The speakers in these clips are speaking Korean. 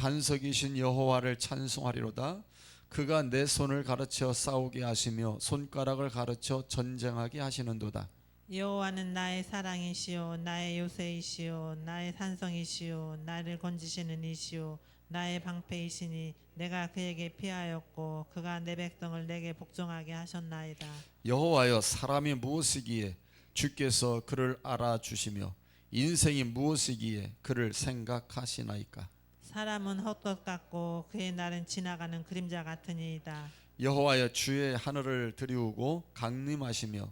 반석이신 여호와를 찬송하리로다. 그가 내 손을 가르쳐 싸우게 하시며 손가락을 가르쳐 전쟁하게 하시는도다. 여호와는 나의 사랑이시요 나의 요새이시요 나의 산성이시요 나를 건지시는 이시요 나의 방패이시니 내가 그에게 피하였고 그가 내 백성을 내게 복종하게 하셨나이다. 여호와여, 사람이 무엇이기에 주께서 그를 알아주시며 인생이 무엇이기에 그를 생각하시나이까. 사람은 헛것 같고 그의 날은 지나가는 그림자 같으니이다. 여호와여, 주의 하늘을 들이우고 강림하시며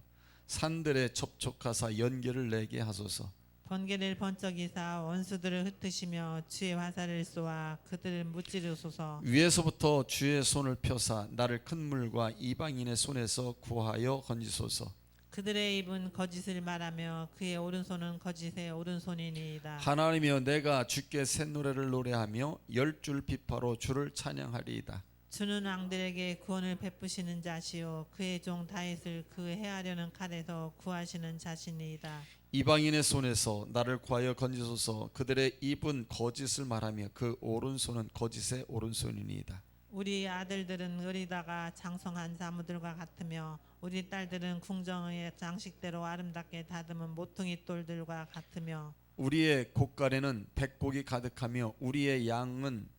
산들에 접촉하사 연기를 내게 하소서. 번개를 번쩍이사 원수들을 흩으시며 주의 화살을 쏘아 그들을 무찌르소서. 위에서부터 주의 손을 펴사 나를 큰 물과 이방인의 손에서 구하여 건지소서. 그들의 입은 거짓을 말하며 그의 오른손은 거짓의 오른손이니이다. 하나님이여, 내가 주께 새 노래를 노래하며 열줄 비파로 주를 찬양하리이다. 주는 왕들에게 구원을 베푸시는 자시요 그의 종 다윗을 그 해하려는 칼에서 구하시는 자신이이다. 이방인의 손에서 나를 구하여 건지소서. 그들의 입은 거짓을 말하며 그 오른손은 거짓의 오른손이니이다. 우리 아들들은 어리다가 장성한 나무들과 같으며 우리 딸들은 궁정의 장식대로 아름답게 다듬은 모퉁이 돌들과 같으며 우리의 곳간에는 백곡이 가득하며 우리의 양은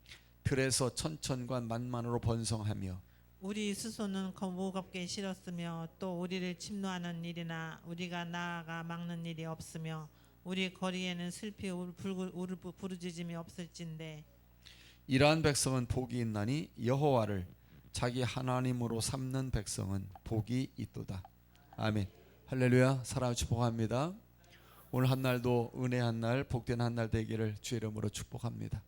들에서 천천과 만만으로 번성하며 우리 수소는 무겁게 실었으며 또 우리를 침노하는 일이나 우리가 나아가 막는 일이 없으며 우리 거리에는 슬피 부르짖음이 없을진데 이러한 백성은 복이 있나니 여호와를 자기 하나님으로 삼는 백성은 복이 있도다. 아멘. 할렐루야. 사랑을 축복합니다. 오늘 한 날도 은혜 한 날, 복된 한 날 되기를 주의 이름으로 축복합니다.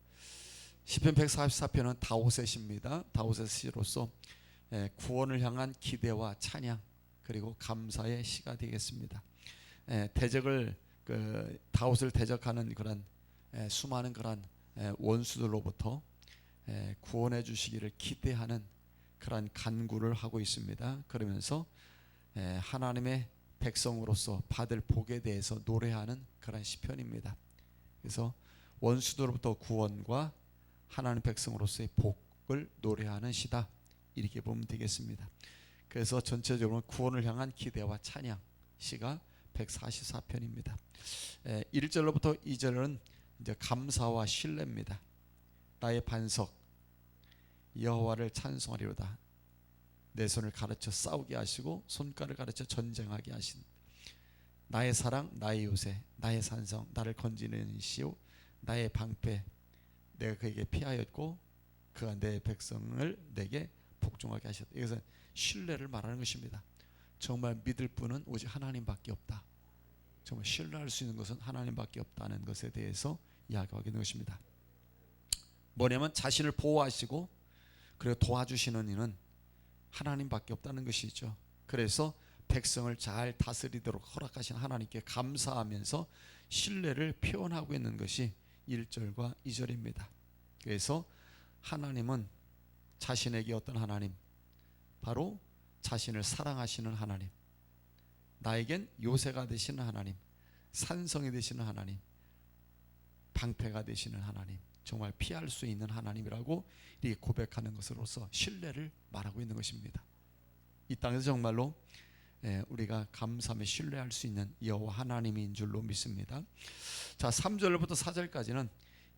시편 144편은 다윗의 시입니다. 다윗의 시로서 구원을 향한 기대와 찬양 그리고 감사의 시가 되겠습니다. 대적을 다윗을 대적하는 그런 수많은 그런 원수들로부터 구원해 주시기를 기대하는 그런 간구를 하고 있습니다. 그러면서 하나님의 백성으로서 받을 복에 대해서 노래하는 그런 시편입니다. 그래서 원수들로부터 구원과 하나님 백성으로서의 복을 노래하는 시다, 이렇게 보면 되겠습니다. 그래서 전체적으로 구원을 향한 기대와 찬양 시가 144편입니다. 1절로부터 2절은 이제 감사와 신뢰입니다. 나의 반석 여호와를 찬송하리로다. 내 손을 가르쳐 싸우게 하시고 손가락을 가르쳐 전쟁하게 하신 나의 사랑, 나의 요새, 나의 산성, 나를 건지는 시오, 나의 방패, 내가 그에게 피하였고 그가 내 백성을 내게 복종하게 하셨다. 이것은 신뢰를 말하는 것입니다. 정말 믿을 분은 오직 하나님밖에 없다. 정말 신뢰할 수 있는 것은 하나님밖에 없다는 것에 대해서 이야기하게 되는 것입니다. 뭐냐면 자신을 보호하시고 그리고 도와주시는 이는 하나님밖에 없다는 것이죠. 그래서 백성을 잘 다스리도록 허락하신 하나님께 감사하면서 신뢰를 표현하고 있는 것이 1절과 2절입니다. 그래서 하나님은 자신에게 어떤 하나님, 바로 자신을 사랑하시는 하나님, 나에겐 요새가 되시는 하나님, 산성이 되시는 하나님, 방패가 되시는 하나님, 정말 피할 수 있는 하나님이라고 이렇게 고백하는 것으로서 신뢰를 말하고 있는 것입니다. 이 땅에서 정말로 우리가 감사하며 신뢰할 수 있는 여호와 하나님인 줄로 믿습니다. 자, 3절부터 4절까지는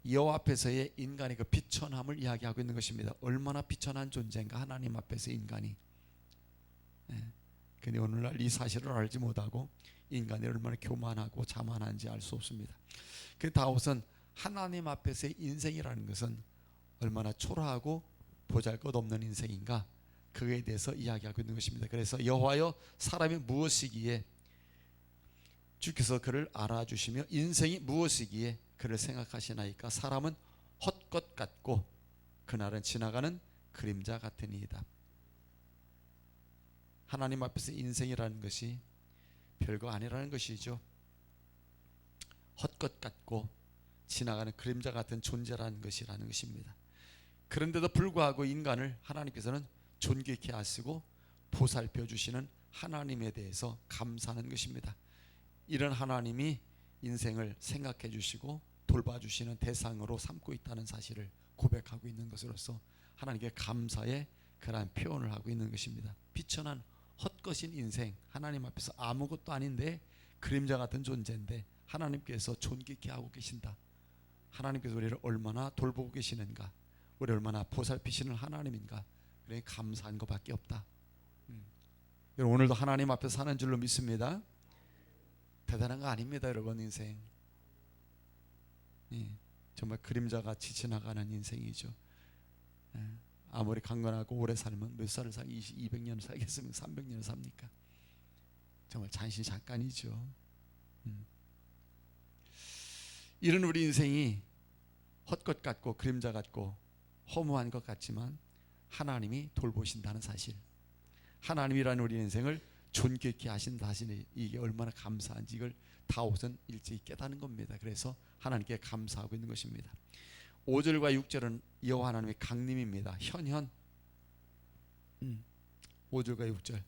여호와 앞에서의 인간의 그 비천함을 이야기하고 있는 것입니다. 얼마나 비천한 존재인가 하나님 앞에서 인간이. 근데 오늘날 이 사실을 알지 못하고 인간이 얼마나 교만하고 자만한지 알 수 없습니다. 그 다윗은 하나님 앞에서의 인생이라는 것은 얼마나 초라하고 보잘것없는 인생인가, 그에 대해서 이야기하고 있는 것입니다. 그래서 여호와여, 사람이 무엇이기에 주께서 그를 알아주시며 인생이 무엇이기에 그를 생각하시나이까. 사람은 헛것 같고 그날은 지나가는 그림자 같으니이다. 하나님 앞에서 인생이라는 것이 별거 아니라는 것이죠. 헛것 같고 지나가는 그림자 같은 존재라는 것입니다. 그런데도 불구하고 인간을 하나님께서는 존귀케 하시고 보살펴 주시는 하나님에 대해서 감사하는 것입니다. 이런 하나님이 인생을 생각해 주시고 돌봐주시는 대상으로 삼고 있다는 사실을 고백하고 있는 것으로서 하나님께 감사의 그러한 표현을 하고 있는 것입니다. 비천한 헛것인 인생, 하나님 앞에서 아무것도 아닌데 그림자 같은 존재인데 하나님께서 존귀케 하고 계신다. 하나님께서 우리를 얼마나 돌보고 계시는가, 우리 얼마나 보살피시는 하나님인가, 그래 감사한 것밖에 없다. 여러분 오늘도 하나님 앞에 사는 줄로 믿습니다. 대단한 거 아닙니다, 여러분. 인생 정말 그림자같이 지나가는 인생이죠. 아무리 강건하고 오래 살면 몇 살을 살, 200년을 살겠으면 300년을 삽니까? 정말 잠시 잠깐이죠. 이런 우리 인생이 헛것 같고 그림자 같고 허무한 것 같지만 하나님이 돌보신다는 사실, 하나님이라는 우리 인생을 존귀케 하신 사실이 이게 얼마나 감사한지 이걸 다윗은 일찍이 깨닫는 겁니다. 그래서 하나님께 감사하고 있는 것입니다. 5절과 6절은 여호와 하나님의 강림입니다. 현현 5절과 6절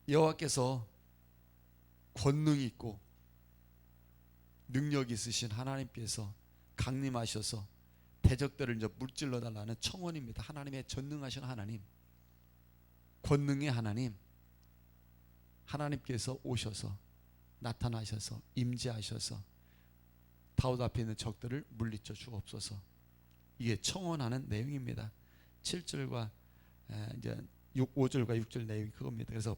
여호와께서 권능이 있고 능력이 있으신 하나님께서 강림하셔서 대적들을 이제 물질러 달라는 청원입니다. 하나님의 전능하신 하나님, 권능의 하나님, 하나님께서 오셔서 나타나셔서 임재하셔서 다윗 앞에 있는 적들을 물리쳐 주옵소서. 이게 청원하는 내용입니다. 7절과 이제 5절과 6절 내용이 그겁니다. 그래서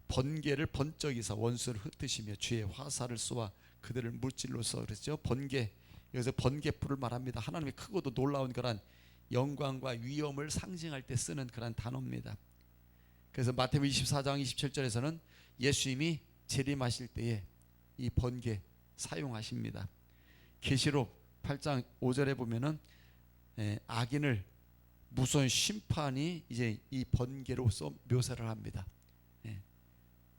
번개를 번쩍이사 원수를 흩으시며 주의 화살을 쏘아 그들을 물질로써 그랬죠. 번개, 여기서 번개불을 말합니다. 하나님의 크고도 놀라운 그런 영광과 위엄을 상징할 때 쓰는 그런 단어입니다. 그래서 마태복음 24장 27절에서는 예수님이 재림하실 때에 이 번개 사용하십니다. 계시록 8장 5절에 보면은 악인을 무서운 심판이 이제 이 번개로서 묘사를 합니다.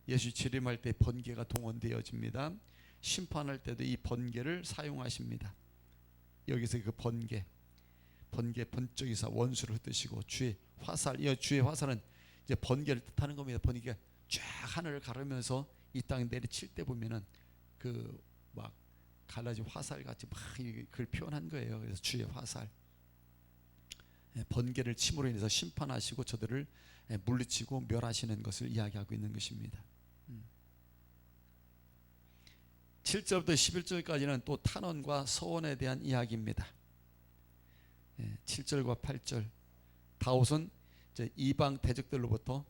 예수 재림할 때 번개가 동원되어집니다. 심판할 때도 이 번개를 사용하십니다. 여기서 그 번개 번쩍이사 원수를 흩으시고 주의 화살, 이 주의 화살은 이제 번개를 뜻하는 겁니다. 번개가 쫙 하늘을 가르면서 이 땅에 내리칠 때 보면은 그 막 갈라진 화살 같이 막 그걸 표현한 거예요. 그래서 주의 화살, 번개를 침으로 인해서 심판하시고 저들을 물리치고 멸하시는 것을 이야기하고 있는 것입니다. 7절부터 11절까지는 또 탄원과 서원에 대한 이야기입니다. 7절과 8절 다윗은 이제 이방 대적들로부터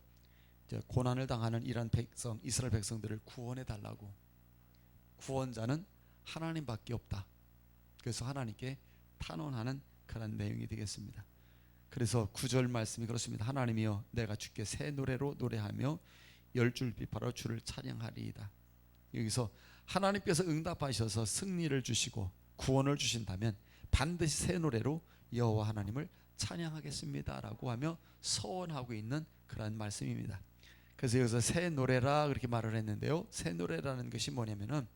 이제 고난을 당하는 이란 백성, 이스라엘 백성들을 구원해 달라고, 구원자는 하나님밖에 없다. 그래서 하나님께 탄원하는 그런 내용이 되겠습니다. 그래서 9절 말씀이 그렇습니다. 하나님이여 내가 주께 새 노래로 노래하며 열줄 비파로 주를 찬양하리이다. 여기서 하나님께서 응답하셔서 승리를 주시고 구원을 주신다면 반드시 새 노래로 여호와 하나님을 찬양하겠습니다라고 하며 서원하고 있는 그런 말씀입니다. 그래서 여기서 새 노래라 그렇게 말을 했는데요, 새 노래라는 것이 뭐냐면은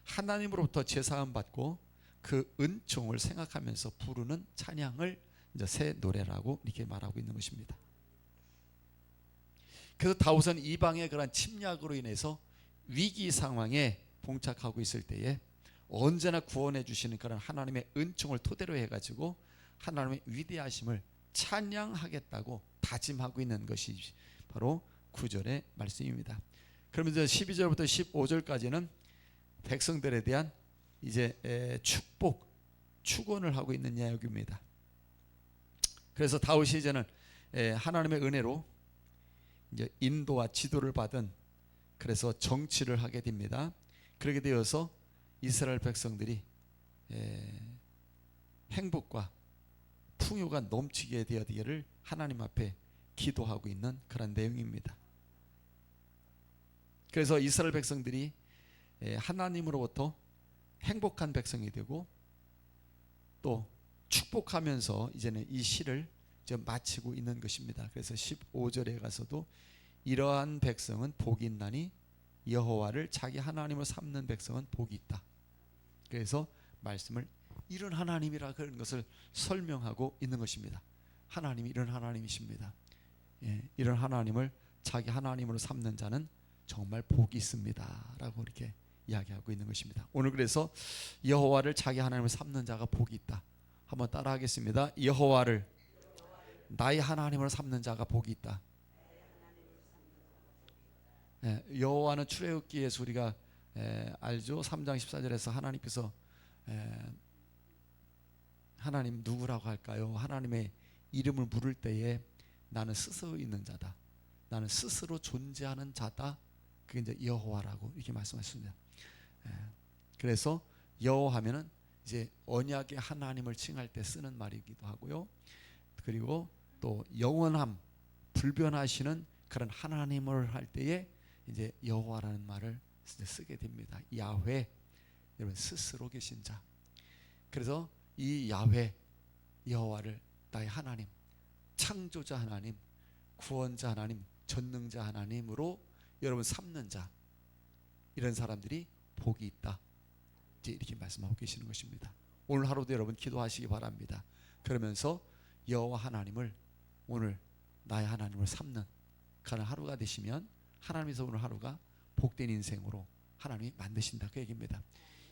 하나님으로부터 제사함 받고 그 은총을 생각하면서 부르는 찬양을 이제 새 노래라고 이렇게 말하고 있는 것입니다. 그래서 다윗은 이방의 그런 침략으로 인해서 위기 상황에 봉착하고 있을 때에 언제나 구원해 주시는 그런 하나님의 은총을 토대로 해가지고 하나님의 위대하심을 찬양하겠다고 다짐하고 있는 것이 바로 9절의 말씀입니다. 그러면서 12절부터 15절까지는 백성들에 대한 이제 축복, 축원을 하고 있는 이야기입니다. 그래서 다윗이 이제는 하나님의 은혜로 이제 인도와 지도를 받은, 그래서 정치를 하게 됩니다. 그렇게 되어서 이스라엘 백성들이 행복과 풍요가 넘치게 되어지기를 하나님 앞에 기도하고 있는 그런 내용입니다. 그래서 이스라엘 백성들이 하나님으로부터 행복한 백성이 되고 또 축복하면서 이제는 이 시를 이제 마치고 있는 것입니다. 그래서 15절에 가서도 이러한 백성은 복이 있나니 여호와를 자기 하나님으로 삼는 백성은 복이 있다. 그래서 말씀을 이런 하나님이라 그런 것을 설명하고 있는 것입니다. 하나님이 이런 하나님이십니다. 이런 하나님을 자기 하나님으로 삼는 자는 정말 복이 있습니다 라고 이렇게 이야기하고 있는 것입니다. 오늘 그래서 여호와를 자기 하나님을 삼는 자가 복이 있다. 한번 따라하겠습니다. 여호와를 나의 하나님을 삼는 자가 복이 있다. 여호와는 출애굽기에서 우리가 알죠? 3장 14절에서 하나님께서 하나님 누구라고 할까요? 하나님의 이름을 물을 때에 나는 스스로 있는 자다. 나는 스스로 존재하는 자다. 그게 이제 여호와라고 이렇게 말씀하셨습니다. 그래서 여호와하면은 이제 언약의 하나님을 칭할 때 쓰는 말이기도 하고요. 그리고 또 영원함, 불변하시는 그런 하나님을 할 때에 이제 여호와라는 말을 쓰게 됩니다. 야훼, 여러분 스스로 계신 자. 그래서 이 야훼, 여호와를 나의 하나님, 창조자 하나님, 구원자 하나님, 전능자 하나님으로 여러분 삼는 자, 이런 사람들이 복이 있다. 이제 이렇게 말씀하고 계시는 것입니다. 오늘 하루도 여러분 기도하시기 바랍니다. 그러면서 여호와 하나님을 오늘 나의 하나님을 삼는 그런 하루가 되시면 하나님께서 오늘 하루가 복된 인생으로 하나님이 만드신다 그 얘기입니다.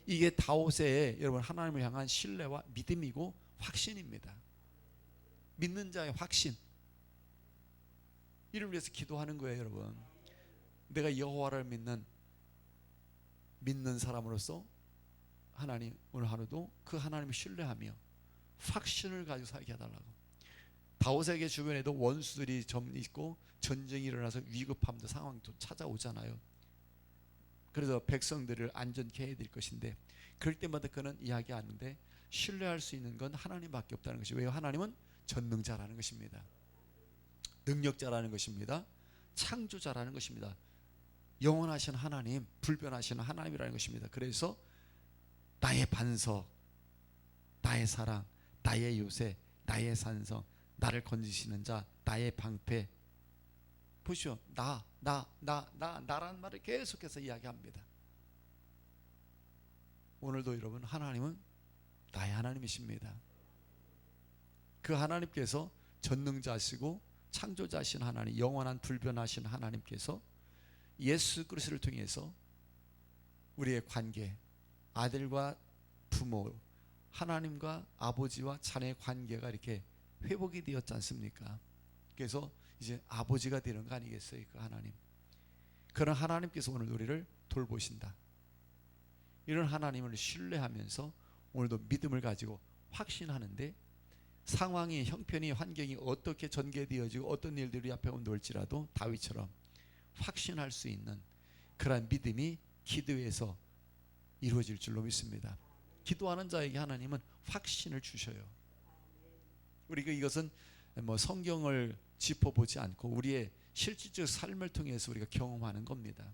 이게 다윗의 여러분 하나님을 향한 신뢰와 믿음이고 확신입니다. 믿는 자의 확신. 이를 위해서 기도하는 거예요, 여러분. 내가 여호와를 믿는 사람으로서 하나님 오늘 하루도 그 하나님을 신뢰하며 확신을 가지고 살게 해달라고. 다윗에게 주변에도 원수들이 좀 있고 전쟁이 일어나서 위급함도 상황도 찾아오잖아요. 그래서 백성들을 안전케 해야 될 것인데 그럴 때마다 그는 이야기하는데 신뢰할 수 있는 건 하나님밖에 없다는 것이. 왜요? 하나님은 전능자라는 것입니다. 능력자라는 것입니다. 창조자라는 것입니다. 영원하신 하나님, 불변하신 하나님이라는 것입니다. 그래서 나의 반석, 나의 사랑, 나의 요새, 나의 산성, 나를 건지시는 자, 나의 방패. 보시오, 나라는 말을 계속해서 이야기합니다. 오늘도 여러분 하나님은 나의 하나님이십니다. 그 하나님께서 전능자시고 창조자신 하나님, 영원한 불변하신 하나님께서 예수 그리스도를 통해서 우리의 관계, 아들과 부모, 하나님과 아버지와 자녀의 관계가 이렇게 회복이 되었지 않습니까? 그래서 이제 아버지가 되는 거 아니겠어요? 그 하나님. 그런 하나님께서 오늘 우리를 돌보신다. 이런 하나님을 신뢰하면서 오늘도 믿음을 가지고 확신하는데 상황이, 형편이, 환경이 어떻게 전개되어지고 어떤 일들이 앞에 온다할지라도 다윗처럼 확신할 수 있는 그러한 믿음이 기도에서 이루어질 줄로 믿습니다. 기도하는 자에게 하나님은 확신을 주셔요. 우리가 이것은 뭐 성경을 짚어보지 않고 우리의 실질적 삶을 통해서 우리가 경험하는 겁니다.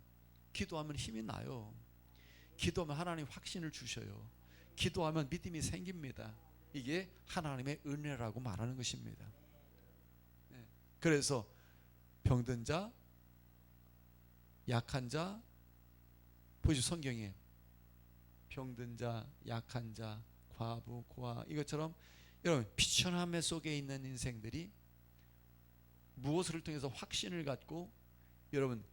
기도하면 힘이 나요. 기도하면 하나님 확신을 주셔요. 기도하면 믿음이 생깁니다. 이게 하나님의 은혜라고 말하는 것입니다. 그래서 병든 자, 약한 자, 보시죠. 성경에 병든 자, 약한 자, 과부, 고아, 이것처럼 여러분 비천함 속에 있는 인생들이 무엇을 통해서 확신을 갖고 여러분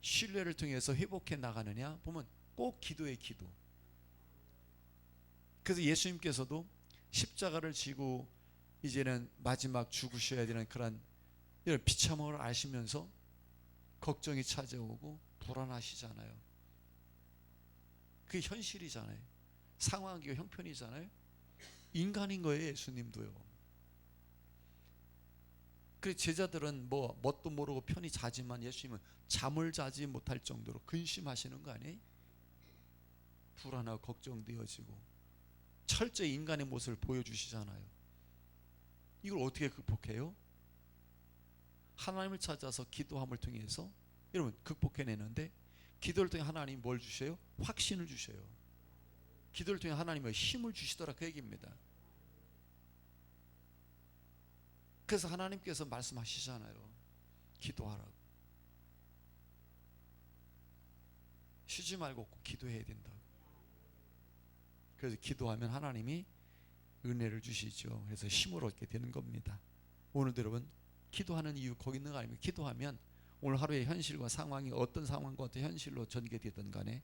신뢰를 통해서 회복해 나가느냐 보면 꼭 기도의 기도. 그래서 예수님께서도 십자가를 지고 이제는 마지막 죽으셔야 되는 그런 이런 비참함을 아시면서 걱정이 찾아오고 불안하시잖아요. 그게 현실이잖아요. 상황이고 형편이잖아요. 인간인 거예요. 예수님도요. 그래서 제자들은 뭐 뭣도 모르고 편히 자지만 예수님은 잠을 자지 못할 정도로 근심하시는 거 아니에요? 불안하고 걱정되어지고 철저히 인간의 모습을 보여주시잖아요. 이걸 어떻게 극복해요? 하나님을 찾아서 기도함을 통해서 여러분 극복해내는데 기도를 통해 하나님이 뭘 주셔요? 확신을 주셔요. 기도를 통해 하나님의 힘을 주시더라 그 얘기입니다. 그래서 하나님께서 말씀하시잖아요. 기도하라고. 쉬지 말고 꼭 기도해야 된다. 그래서 기도하면 하나님이 은혜를 주시죠. 그래서 힘을 얻게 되는 겁니다. 오늘도 여러분 기도하는 이유 거기 있는 거 아닙니까? 기도하면 오늘 하루의 현실과 상황이 어떤 상황과 어떤 현실로 전개되든 간에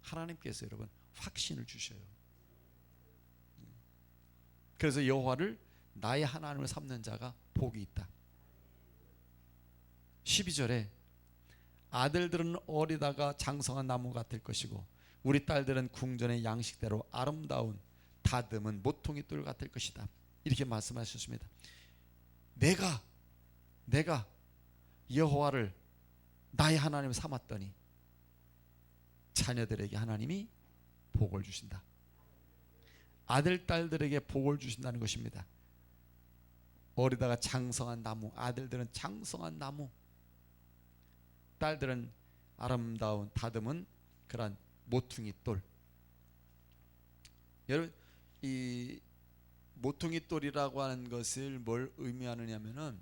하나님께서 여러분 확신을 주셔요. 그래서 여호와를 나의 하나님을 삼는 자가 복이 있다. 12절에 아들들은 어리다가 장성한 나무 같을 것이고 우리 딸들은 궁전의 양식대로 아름다운 다듬은 모퉁이 돌 같을 것이다. 이렇게 말씀하셨습니다. 내가 여호와를 나의 하나님을 삼았더니 자녀들에게 하나님이 복을 주신다. 아들 딸들에게 복을 주신다는 것입니다. 어리다가 장성한 나무, 아들들은 장성한 나무, 딸들은 아름다운 다듬은 그런 모퉁이 돌. 여러분, 이 모퉁이 돌이라고 하는 것을 뭘 의미하느냐면은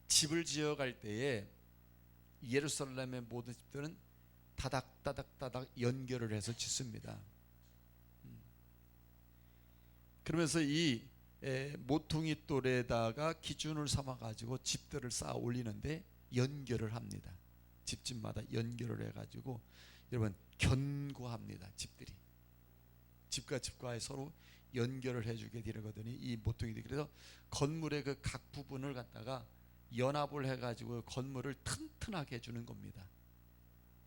집을 지어갈 때에 예루살렘의 모든 집들은 다닥다닥 연결을 해서 짓습니다. 그러면서 이 모퉁이 돌에다가 기준을 삼아 가지고 집들을 쌓아 올리는데 연결을 합니다. 집집마다 연결을 해가지고 여러분 견고합니다. 집들이 집과 집과의 서로 연결을 해주게 되거든요. 이 모퉁이들. 그래서 건물의 그 각 부분을 갖다가 연합을 해가지고 건물을 튼튼하게 해주는 겁니다.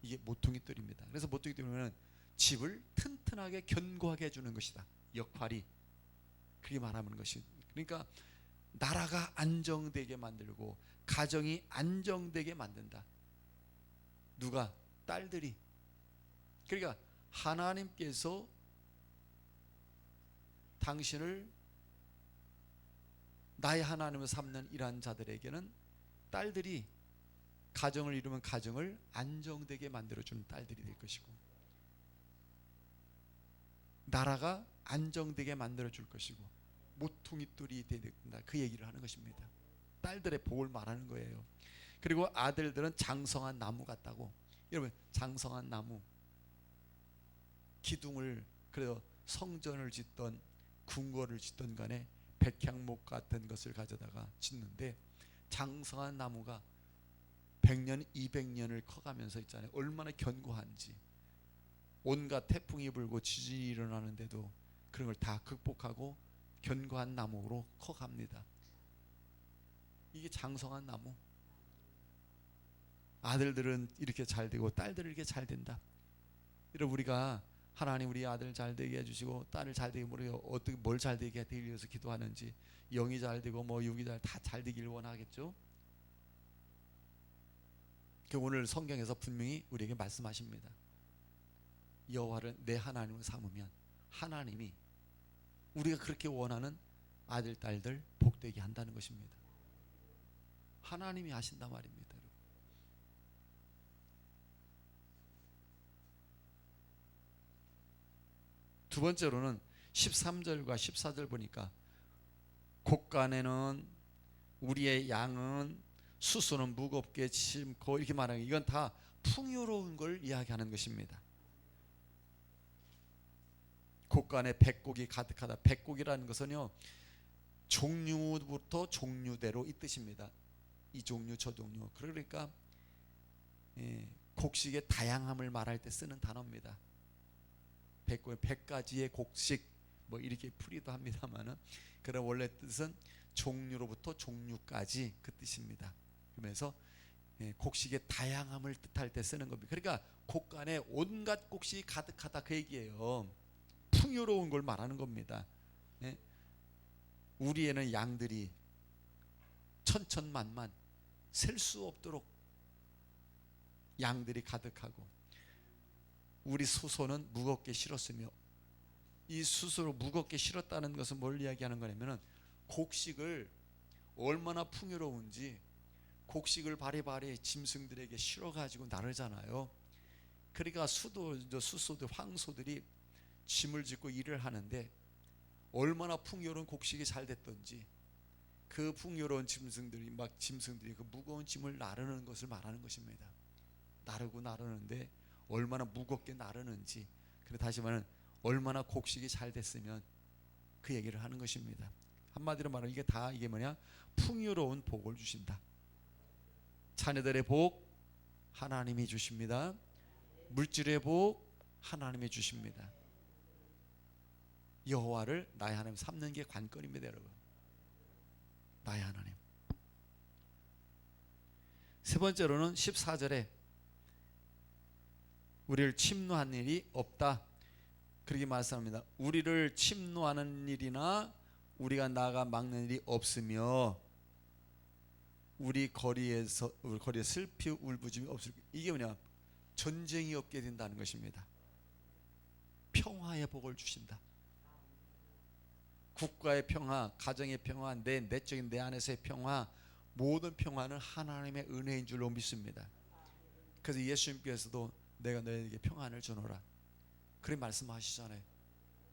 이게 모퉁이돌입니다. 그래서 모퉁이돌은 집을 튼튼하게 견고하게 해주는 것이다. 역할이 그렇게 말하는 것이. 그러니까 나라가 안정되게 만들고 가정이 안정되게 만든다. 누가? 딸들이. 그러니까 하나님께서 당신을 나의 하나님을 삼는 이러한 자들에게는 딸들이 가정을 이루면 가정을 안정되게 만들어주는 딸들이 될 것이고 나라가 안정되게 만들어줄 것이고 모퉁이돌이 된다. 그 얘기를 하는 것입니다. 딸들의 복을 말하는 거예요. 그리고 아들들은 장성한 나무 같다고. 여러분 장성한 나무, 기둥을, 그래서 성전을 짓던 궁궐을 짓던 간에 백향목 같은 것을 가져다가 짓는데 장성한 나무가 100년 200년을 커가면서 있잖아요. 얼마나 견고한지. 온갖 태풍이 불고 지진이 일어나는데도 그런 걸 다 극복하고 견고한 나무로 커갑니다. 이게 장성한 나무. 아들들은 이렇게 잘 되고 딸들은 이렇게 잘 된다. 여러분 우리가 하나님 우리 아들 잘 되게 해주시고 딸을 잘 되게 모르게 어떻게 뭘 잘 되게 하기 위해서 기도하는지 영이 잘 되고 뭐 육이 다 잘 되기를 원하겠죠. 오늘 성경에서 분명히 우리에게 말씀하십니다. 여호와를 내 하나님을 삼으면 하나님이 우리가 그렇게 원하는 아들 딸들 복되게 한다는 것입니다. 하나님이 하신단 말입니다. 두 번째로는 13절과 14절 보니까 곡간에는 우리의 양은 수소는 무겁게 심고 이렇게 말하는 이건 다 풍요로운 걸 이야기하는 것입니다. 곡간에 백곡이 가득하다. 백곡이라는 것은요 종류부터 종류대로 이 뜻입니다. 이 종류 저 종류. 그러니까 곡식의 다양함을 말할 때 쓰는 단어입니다. 100가지의 곡식 뭐 이렇게 풀이도 합니다만은 그런 원래 뜻은 종류로부터 종류까지 그 뜻입니다. 그러면서 곡식의 다양함을 뜻할 때 쓰는 겁니다. 그러니까 곡간에 온갖 곡식이 가득하다 그 얘기예요. 풍요로운 걸 말하는 겁니다. 우리에는 양들이 천천만만 셀 수 없도록 양들이 가득하고 우리 수소는 무겁게 실었으며 이 수소로 무겁게 실었다는 것은 뭘 이야기하는 거냐면은 곡식을 얼마나 풍요로운지 곡식을 바리바리 짐승들에게 실어가지고 나르잖아요. 그러니까 수소들, 황소들이 짐을 짓고 일을 하는데 얼마나 풍요로운 곡식이 잘 됐던지 그 풍요로운 짐승들이 그 무거운 짐을 나르는 것을 말하는 것입니다. 나르는데 얼마나 무겁게 나르는지, 그리고 다시 말하면 얼마나 곡식이 잘 됐으면 그 얘기를 하는 것입니다. 한마디로 말하면 이게 뭐냐? 풍요로운 복을 주신다. 자녀들의 복 하나님이 주십니다. 물질의 복 하나님이 주십니다. 여호와를 나의 하나님 삼는 게 관건입니다, 여러분. 나의 하나님. 세 번째로는 14절에 우리를 침노한 일이 없다, 그렇게 말씀합니다. 우리를 침노하는 일이나 우리가 나가 막는 일이 없으며 우리 거리에 슬피 울부짖음이 없을, 이게 뭐냐, 전쟁이 없게 된다는 것입니다. 평화의 복을 주신다. 국가의 평화, 가정의 평화, 내 내적인 내 안에서의 평화, 모든 평화는 하나님의 은혜인 줄로 믿습니다. 그래서 예수님께서도 내가 너에게 평안을 주노라 그렇게 말씀하시잖아요.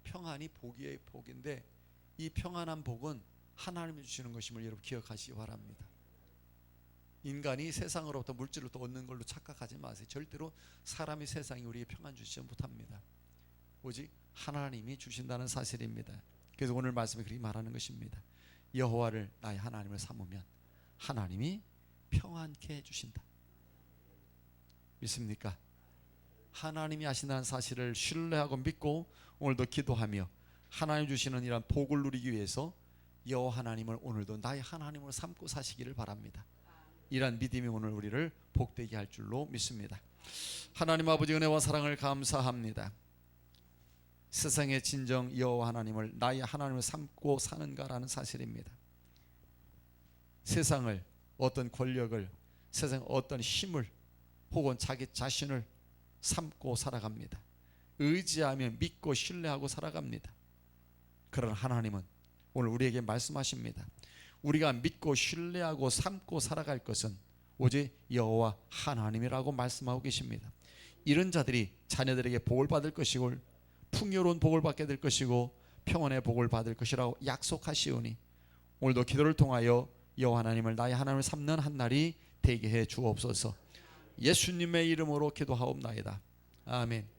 평안이 복이에요. 복인데 이 평안한 복은 하나님이 주시는 것임을 여러분 기억하시기 바랍니다. 인간이 세상으로부터 물질로부터 얻는 걸로 착각하지 마세요. 절대로 사람이 세상이 우리에게 평안 주시지 못합니다. 오직 하나님이 주신다는 사실입니다. 그래서 오늘 말씀이 그렇게 말하는 것입니다. 여호와를 나의 하나님을 삼으면 하나님이 평안케 해주신다. 믿습니까? 하나님이 하신다는 사실을 신뢰하고 믿고 오늘도 기도하며 하나님 주시는 이런 복을 누리기 위해서 여호와 하나님을 오늘도 나의 하나님으로 삼고 사시기를 바랍니다. 이런 믿음이 오늘 우리를 복되게 할 줄로 믿습니다. 하나님 아버지 은혜와 사랑을 감사합니다. 세상의 진정 여호와 하나님을 나의 하나님을 삼고 사는가라는 사실입니다. 세상을, 어떤 권력을, 세상 어떤 힘을 혹은 자기 자신을 삼고 살아갑니다. 의지하며 믿고 신뢰하고 살아갑니다. 그런 하나님은 오늘 우리에게 말씀하십니다. 우리가 믿고 신뢰하고 삼고 살아갈 것은 오직 여호와 하나님이라고 말씀하고 계십니다. 이런 자들이 자녀들에게 복을 받을 것이고 풍요로운 복을 받게 될 것이고 평안의 복을 받을 것이라고 약속하시오니 오늘도 기도를 통하여 여호와 하나님을 나의 하나님을 삼는 한 날이 되게 해 주옵소서. 예수님의 이름으로 기도하옵나이다. 아멘.